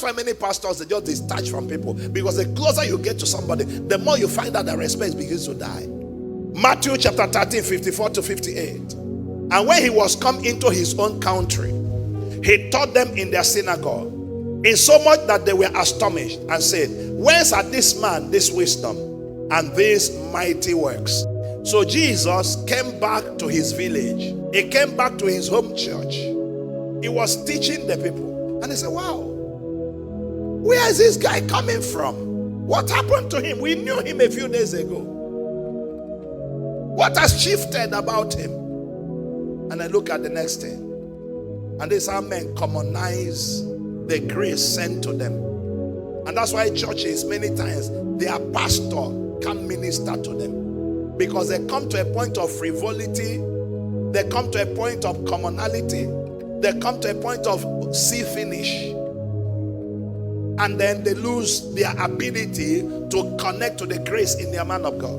That's why many pastors, they just detach from people. Because the closer you get to somebody, the more you find that the respect begins to die. Matthew chapter 13, 54 to 58. And when he was come into his own country, he taught them in their synagogue, insomuch that they were astonished and said, whence had this man this wisdom and these mighty works? So Jesus came back to his village. He came back to his home church. He was teaching the people. And they said, wow, where is this guy coming from? What happened to him? We knew him a few days ago. What has shifted about him? And I look at the next thing. And this is how men commonize the grace sent to them. And that's why churches, many times, their pastor can't minister to them. Because they come to a point of frivolity. They come to a point of commonality. They come to a point of see finish. And then they lose their ability to connect to the grace in their man of God.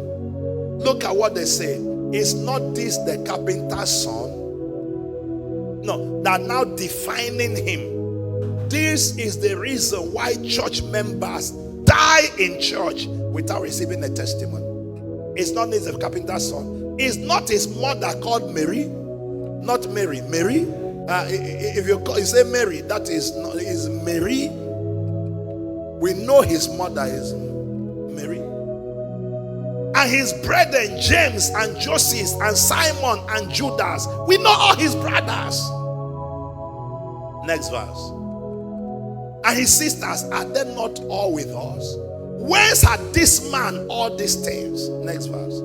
Look at what they say. Is not this the carpenter's son? No, they're now defining him. This is the reason why church members die in church without receiving a testimony. It's not his carpenter's son. It's not his mother called Mary. Not Mary. Mary. If you say Mary, that is Mary. We know his mother is Mary. And his brethren, James and Joseph and Simon and Judas. We know all his brothers. Next verse. And his sisters, are they not all with us? Whence had this man all these things? Next verse.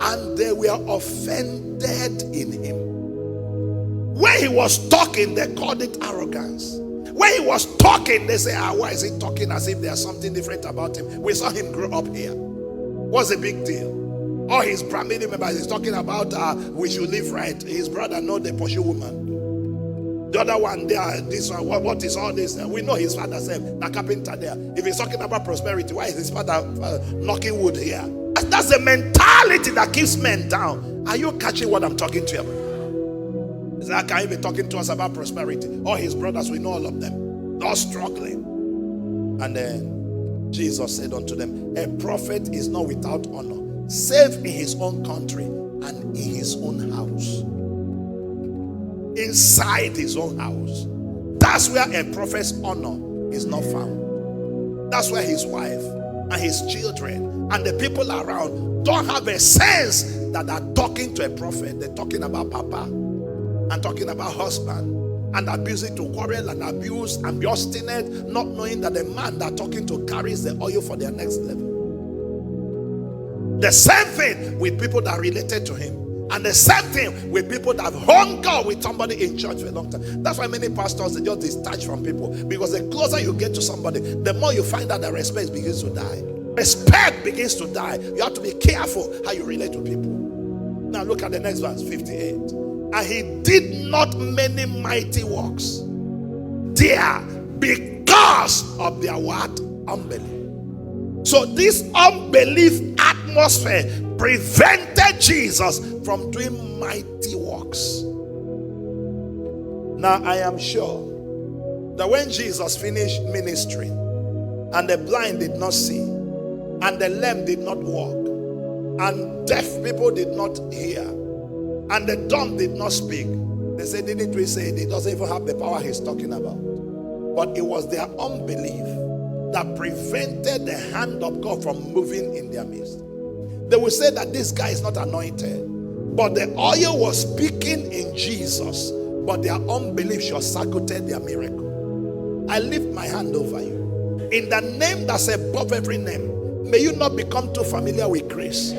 And they were offended in him. When he was talking, they called it arrogance. When he was talking, they say, why is he talking as if there's something different about him? We saw him grow up here. What's the big deal? All his family members, he's talking about we should live right. His brother, no, they pursue woman. The other one there, this one, what is all this? We know his father said, the carpenter there. If he's talking about prosperity, why is his father knocking wood here? That's the mentality that keeps men down. Are you catching what I'm talking to you about? He said, how can he be talking to us about prosperity? All his brothers, we know all of them. They're struggling. And then Jesus said unto them, a prophet is not without honor, save in his own country and in his own house. Inside his own house. That's where a prophet's honor is not found. That's where his wife and his children and the people around don't have a sense that they're talking to a prophet. They're talking about papa and talking about husband and abusing to quarrel and abuse and be obstinate, not knowing that the man they're talking to carries the oil for their next level. The same thing with people that are related to him. And the same thing with people that have hunger with somebody in church for a long time. That's why many pastors, they just detach from people. Because the closer you get to somebody, the more you find that the respect begins to die. Respect begins to die. You have to be careful how you relate to people. Now look at the next verse, 58. And he did not many mighty works there because of their what? Unbelief. So this unbelief atmosphere prevented Jesus from doing mighty works. Now I am sure that when Jesus finished ministry and the blind did not see and the lame did not walk and deaf people did not hear and the dumb did not speak, they said, didn't we say he doesn't even have the power he's talking about? But it was their unbelief that prevented the hand of God from moving in their midst. They will say that this guy is not anointed, but the oil was speaking in Jesus, but their unbelief short-circuited their miracle. I lift my hand over you. In the name that's above every name, may you not become too familiar with grace.